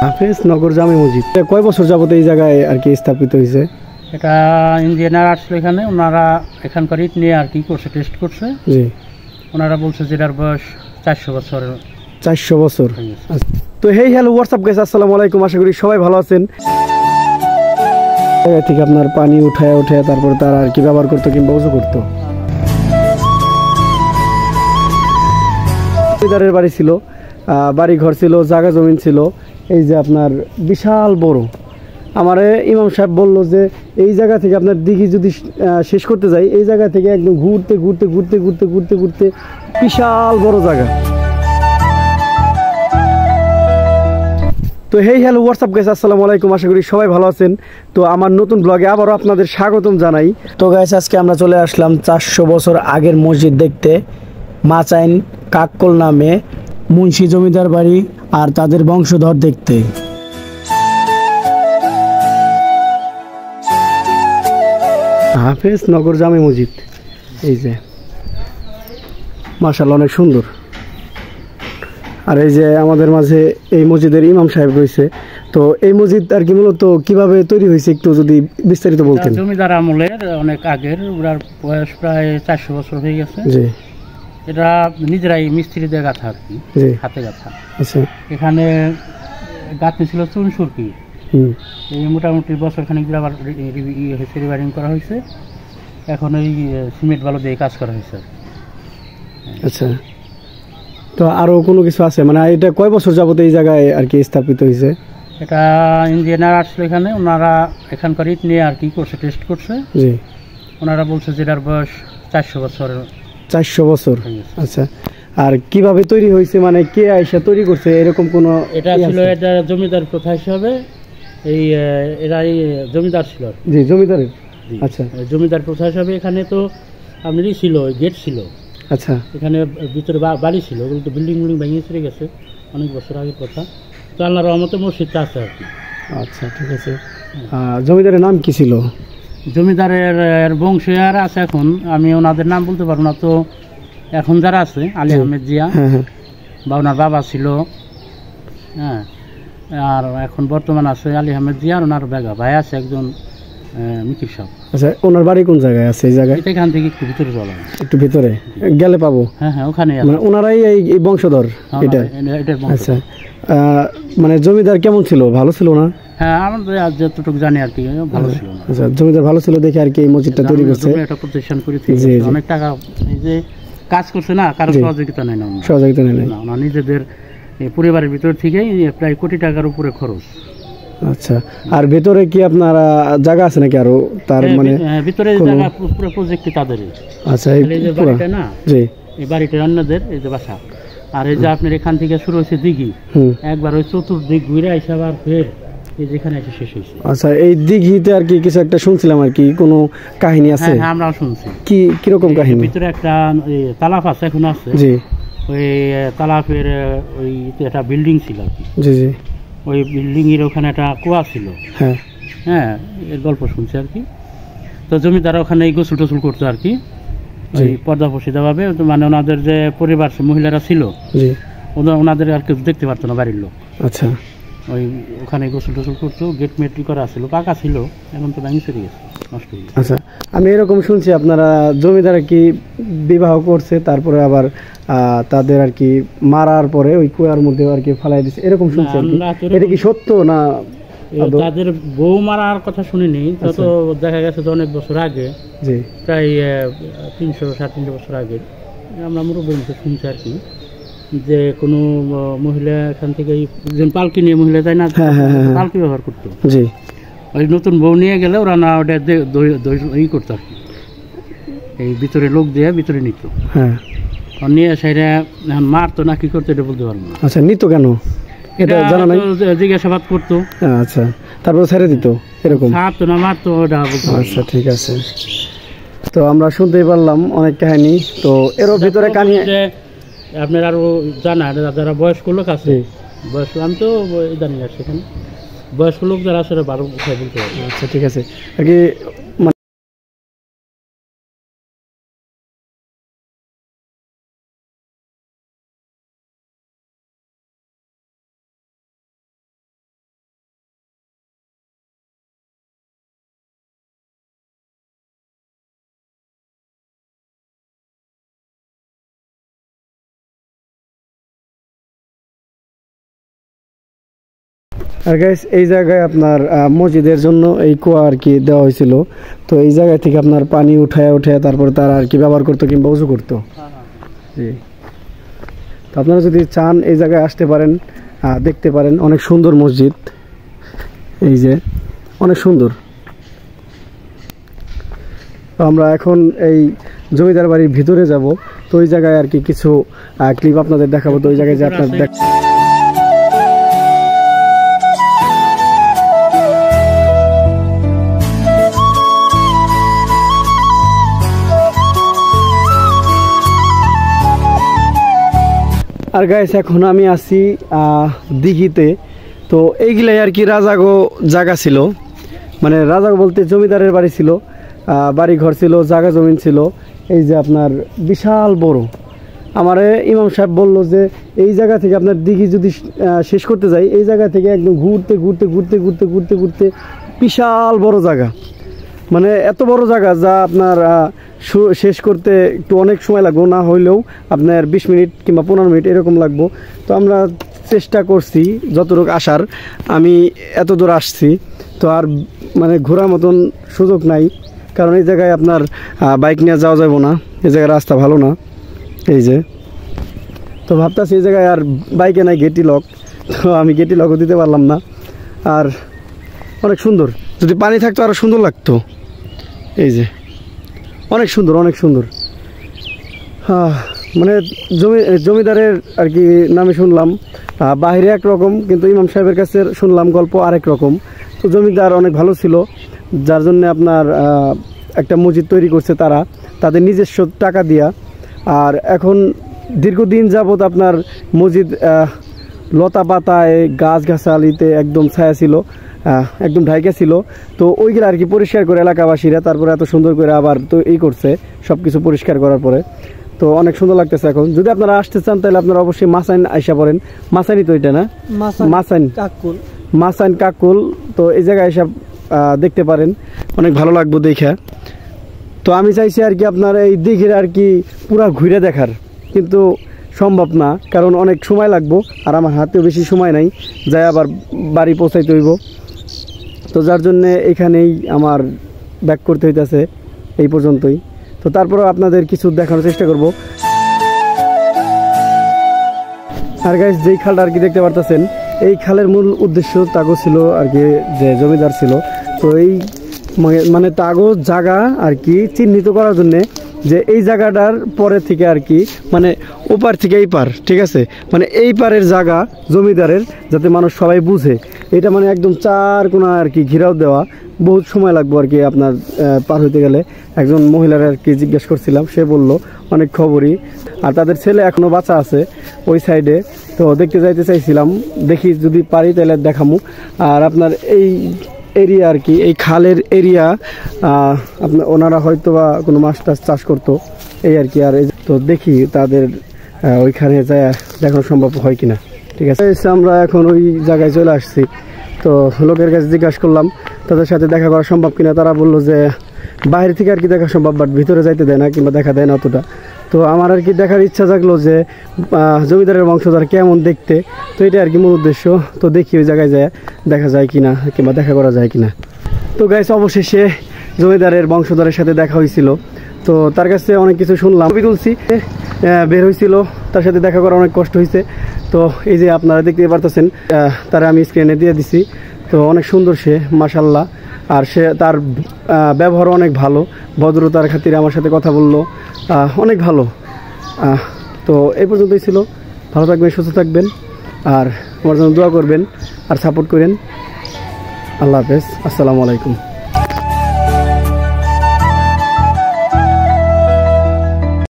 হাফেজ নগর জামে মসজিদ কয় বছর যাবত এই জায়গায় আর কি স্থাপিত হয়েছে? এটা ইঞ্জিনিয়ার আসলো এখানে, ওনারা এখানকার ইট নিয়ে আর কি করছে, টেস্ট করছে। জি, ওনারা বলছে যেটার বয়স 400 বছর। 400 বছর। তো হেই হ্যালো হোয়াটসঅ্যাপ গাইস, আসসালামু আলাইকুম। আশা করি সবাই ভালো আছেন। ঠিক আপনার পানি উঠায় তারপর তারা আর কি ব্যবহার করতো কিংবা উজু করতো। জমিদারের বাড়ি ছিল, বাড়ি ঘর ছিল, জায়গা জমিন ছিল। এই যে আপনার বিশাল বড়। আমার ইমাম সাহেব বলল যে এই জায়গা থেকে আপনার দিঘি যদি শেষ করতে যাই, এই জায়গা থেকে একদম ঘুরতে ঘুরতে ঘুরতে ঘুরতে ঘুরতে ঘুরতে বিশাল বড় জায়গা। তো হেই হ্যালো হোয়াটসঅ্যাপ গাইস, আসসালামু আলাইকুম। আশা করি সবাই ভালো আছেন। তো আমার নতুন ব্লগে আবারও আপনাদের স্বাগতম জানাই। তো গাইস, আজকে আমরা চলে আসলাম 400 বছর আগের মসজিদ দেখতে। মাচাইন কাককল নামে মুন্সি জমিদার বাড়ি আর তাদের বংশধর দেখতে। হাফেজ নগর জামে মসজিদ, এই যে মাশাআল্লাহ অনেক সুন্দর। আর এই যে আমাদের মাঝে এই মসজিদের ইমাম সাহেব রয়েছে। তো এই মসজিদ আর কি মূলত কিভাবে তৈরি হয়েছে একটু যদি বিস্তারিত বলতেন। জমিদার আমলের অনেক আগের, ওনার বয়স প্রায় 400 বছর হয়ে গেছে। জি, এটা নিজেরাই মিস্ত্রি দিয়ে গাঁথা আর কি, হাতে গাঁথা। আচ্ছা, এখানে গাঁথনি ছিল চুন সুরকি। এই মোটামুটি বছরখানিক আবার রিওয়ারিং করা হয়েছে। এখন ওই সিমেন্ট বালু দিয়ে কাজ করা হয়েছে। আচ্ছা, তো আরো কোনো কিছু আছে মানে এটা কয় বছর যাবত এই জায়গায় আর কি স্থাপিত হয়েছে? এটা ইঞ্জিনিয়ার আসলো এখানে, ওনারা এখানকার ইট নিয়ে আর কি করছে, টেস্ট করছে। জি, ওনারা বলছে যেটার বয়স 400 বছর। 400 বছর। আচ্ছা, আর কিভাবে তৈরি হয়েছে মানে কে আইসা তৈরি করছে এরকম কোনো? এটা ছিল এটা জমিদার প্রথা হিসাবে, এই এরাই জমিদার ছিল। জি, জমিদারের। আচ্ছা, জমিদার প্রথা হিসাবে এখানে তো আপনারই ছিল, গেট ছিল। আচ্ছা, এখানে ভিতরে বাড়ি ছিল, ওগুলো তো বিল্ডিং ভেঙে চলে গেছে অনেক বছর আগের কথা। তো আল্লাহর রহমতে মসজিদটা আছে আর কি। আচ্ছা, ঠিক আছে। জমিদারের নাম কি ছিল? জমিদারের বংশে আর আছে এখন, আমি ওনাদের নাম বলতে পারবো না। তো এখন যারা আছে আলী আহমেদ জিয়া, বা ওনার বাবা ছিল, হ্যাঁ। আর এখন বর্তমান আছে আলী আহমেদ জিয়া আর ওনার বেগা ভাই আছে একজন মিকির সাহেব। আচ্ছা, ওনার বাড়ি কোন জায়গায় আছে? এই জায়গায় এখান থেকে একটু ভিতরে চলা, একটু ভিতরে গেলে পাবো। হ্যাঁ হ্যাঁ, ওখানে মানে ওনারাই এই বংশধর। এটা আচ্ছা, মানে জমিদার কেমন ছিল? ভালো ছিল না? হ্যাঁ, আমাদের যতটুকু জানি আর কি ভালো ছিল। আচ্ছা, জমিদার ভালো ছিল দেখে আর কি এই মসজিদটা তৈরি করছে। একটা প্রতিষ্ঠান করেছে, অনেক টাকা এই যে কাজ করছে না, কারো সহযোগিতা নেই না, সহযোগিতা নেই না, নিজেদের পরিবারের ভিতর থেকেই প্রায় কোটি টাকার উপরে খরচ। আচ্ছা, আর ভেতরে কি আপনার জায়গা আছে নাকি আরো? তার মানে ভিতরে জায়গা পুরো প্রজেক্টই তাদেরই। আচ্ছা, এই যে বাড়িটা না, জি, এই বাড়িটা অন্যদের, এই যে বাসা। আর এই যে আপনার এখান থেকে শুরু হয়েছে দিঘি, একবার ওই চতুর্দিক ঘুরে আইসা আবার ফের এই যেখানে এসে শেষ হয়েছে। আচ্ছা, এই দিঘিতে আর কি কিছু একটা শুনছিলাম আর কি, কোনো কাহিনী আছে? হ্যাঁ, আমরাও শুনছি। কি কিরকম কাহিনী? ভিতরে একটা তালাব আছে, এখন আছে। জি, ওই তালাবের ওই একটা বিল্ডিং ছিল আর কি। জি জি, ওই বিল্ডিং এর ওখানে একটা কুয়া ছিল। হ্যাঁ হ্যাঁ, এর গল্প শুনছি আর কি। তো জমিদার ওখানে গোসল টোসল করতো আর কি, ওই পর্দা পশিদা ভাবে। মানে ওনাদের যে পরিবার মহিলারা ছিল, ওনাদের আর কেউ দেখতে পারতো না বাড়ির লোক। আচ্ছা, ওই ওখানে গোসল টোসল করতো, গেট মেট্রি করা ছিল, পাকা ছিল, এখন তো ভেঙে চলে গেছে, নষ্ট হয়ে গেছে। আচ্ছা, আমি এরকম শুনছি আপনারা জমিদার কি বিবাহ করছে, তারপরে আবার তাদের আর কি মারার পরে ওই কুয়ার মধ্যে আর কি ফালাই দিচ্ছে, এরকম শুনছি। এটা কি সত্য না? তাদের বউ মারার কথা শুনিনি, তত দেখা গেছে যে অনেক বছর আগে, প্রায় 300-350 বছর আগে আমরা মুরব্বী শুনছি আর কি, যে কোনো মহিলা এখান থেকে একজন পালকি নিয়ে মহিলা যায় না, পালকি ব্যবহার করতো। জি, ওই নতুন বউ নিয়ে গেলে ওরা না ওটা ই করতো আর কি, এই ভিতরে লোক দিয়ে ভিতরে নিত। হ্যাঁ, নিয়ে সেটা মারতো না কি করতো এটা বলতে পারবো না। আচ্ছা, নিত কেন এটা জানা নাই, জিজ্ঞাসাবাদ করতো। আচ্ছা, তারপর ছেড়ে দিত এরকম? ছাড়তো না, মারতো ওটা বলতো। আচ্ছা, ঠিক আছে। তো আমরা শুনতেই পারলাম অনেক কাহিনী। তো এর ভিতরে কাহিনী আপনার আরো জানা যারা বয়স্ক লোক আছে, বয়স্ক আমি তো জানি না, সেখানে বয়স্ক লোক যারা আসলে বারো কোথায় বলতে পারবে। আচ্ছা, ঠিক আছে আর কি। আর গাইস এই জায়গায় আপনার মসজিদের জন্য এই কুয়া আর কি দেওয়া হয়েছিল। তো এই জায়গা থেকে আপনার পানি উঠায় তারপর তারা আর কি ব্যবহার করতো কিংবা উজু করতো। জি, তো আপনারা যদি চান এই জায়গায় আসতে পারেন, দেখতে পারেন। অনেক সুন্দর মসজিদ, এই যে অনেক সুন্দর। তো আমরা এখন এই জমিদার বাড়ির ভিতরে যাব। তো ওই জায়গায় আর কি কিছু ক্লিপ আপনাদের দেখাবো। তো ওই জায়গায় যে আপনার আর গাইস এখন আমি আছি দিঘিতে। তো এইগুলাই আর কি রাজাগো জায়গা ছিল, মানে রাজাগো বলতে জমিদারের বাড়ি ছিল, বাড়ি ঘর ছিল, জায়গা জমিন ছিল। এই যে আপনার বিশাল বড়। আমারে ইমাম সাহেব বলল যে এই জায়গা থেকে আপনার দিঘি যদি শেষ করতে যাই, এই জায়গা থেকে একদম ঘুরতে ঘুরতে ঘুরতে ঘুরতে ঘুরতে ঘুরতে বিশাল বড় জায়গা, মানে এত বড় জায়গা যা আপনার শেষ করতে একটু অনেক সময় লাগবো, না হইলেও আপনার 20 মিনিট কিংবা 15 মিনিট এরকম লাগবো। তো আমরা চেষ্টা করছি যতটুকু আসার, আমি এত দূর আসছি। তো আর মানে ঘোরার মতন সুযোগ নাই, কারণ এই জায়গায় আপনার বাইক নিয়ে যাওয়া যাবে না, এই জায়গায় রাস্তা ভালো না। এই যে তো ভাবতেছি এই জায়গায় আর বাইকে নাই, গেটি লক। তো আমি গেটি লকও দিতে পারলাম না। আর অনেক সুন্দর, যদি পানি থাকতো আরও সুন্দর লাগতো। এই যে অনেক সুন্দর, অনেক সুন্দর। মানে জমিদারের আর কি নামে শুনলাম বাহিরে একরকম, কিন্তু ইমাম সাহেবের কাছে শুনলাম গল্প আরেক রকম। তো জমিদার অনেক ভালো ছিল, যার জন্য আপনার একটা মসজিদ তৈরি করছে তারা তাদের নিজস্ব টাকা দিয়া। আর এখন দীর্ঘদিন যাবত আপনার মসজিদ লতা পাতায় গাছগাছালিতে একদম ছায়া ছিল, একদম ঢাইকা ছিল। তো ওইগুলো আর কি পরিষ্কার করে এলাকাবাসীরা তারপরে এত সুন্দর করে আবার তো এই করছে সব কিছু পরিষ্কার করার পরে। তো অনেক সুন্দর লাগতেছে। এখন যদি আপনারা আসতে চান তাহলে আপনারা অবশ্যই মাসাইন আইসা পড়েন। মাসাইনি তো এটা না, মাসাইন কাকুল। তো এই জায়গায় এসব দেখতে পারেন, অনেক ভালো লাগবে দেখা। তো আমি চাইছি আর কি আপনার এই দিঘির আর কি পুরা ঘুরে দেখার, কিন্তু সম্ভব না, কারণ অনেক সময় লাগবো আর আমার হাতেও বেশি সময় নাই, যাই আবার বাড়ি পৌঁছাইতে হইব। তো যার জন্যে এখানেই আমার ব্যাক করতে হইতেছে এই পর্যন্তই। তো তারপরেও আপনাদের কিছু দেখানোর চেষ্টা করব। আর গাইস যেই খালটা আর কি দেখতে পারতেছেন, এই খালের মূল উদ্দেশ্য তাগো ছিল আর কি, যে জমিদার ছিল। তো এই মানে তাগো জায়গা আর কি চিহ্নিত করার জন্যে, যে এই জায়গাটার পরে থেকে আর কি মানে ওপার থেকে এই পার, ঠিক আছে, মানে এই পারের জায়গা জমিদারের, যাতে মানুষ সবাই বুঝে। এটা মানে একদম 4 কোণা আর কি ঘিরাও দেওয়া, বহুত সময় লাগবে আর কি আপনার পার হইতে গেলে। একজন মহিলার আর কি জিজ্ঞেস করছিলাম, সে বলল অনেক খবরই, আর তাদের ছেলে এখনও বাচ্চা আছে ওই সাইডে। তো দেখতে যাইতে চাইছিলাম, দেখি যদি পারি তাহলে দেখামু। আর আপনার এই এরিয়া আর কি, এই খালের এরিয়া, আপনার ওনারা হয়তো বা কোনো মাছ টাছ চাষ করতো এই আর কি। আর তো দেখি তাদের ওইখানে যায় দেখানো সম্ভব হয় কিনা। ঠিক আছে, আমরা এখন ওই জায়গায় চলে আসছি। তো লোকের কাছে জিজ্ঞাসা করলাম তাদের সাথে দেখা করা সম্ভব কিনা। তারা বললো যে বাইরে থেকে আর কি দেখা সম্ভব, বাট ভিতরে যাইতে দেয় না কিংবা দেখা দেয় না অতটা। তো আমার আর কি দেখার ইচ্ছা জাগলো যে জমিদারের বংশধর কেমন দেখতে। তো এটা আর কি মূল উদ্দেশ্য। তো দেখি ওই জায়গায় যায় দেখা যায় কিনা কিংবা দেখা করা যায় কিনা। তো গাইস অবশেষে জমিদারের বংশধরের সাথে দেখা হয়েছিল। তো তার কাছে অনেক কিছু শুনলাম, ছবি তুলছি, বের হয়েছিল, তার সাথে দেখা করা অনেক কষ্ট হয়েছে। তো এই যে আপনারা দেখতে পারতেছেন, তারা আমি স্ক্রিনে দিয়ে দিছি। তো অনেক সুন্দর সে, মাশাল্লাহ। আর সে তার ব্যবহার অনেক ভালো, ভদ্রতার খাতিরে আমার সাথে কথা বললো, অনেক ভালো। তো এই পর্যন্তই ছিল। ভালো থাকবেন, সুস্থ থাকবেন, আর আমার জন্য দোয়া করবেন আর সাপোর্ট করেন। আল্লাহ হাফেজ, আসসালামু আলাইকুম।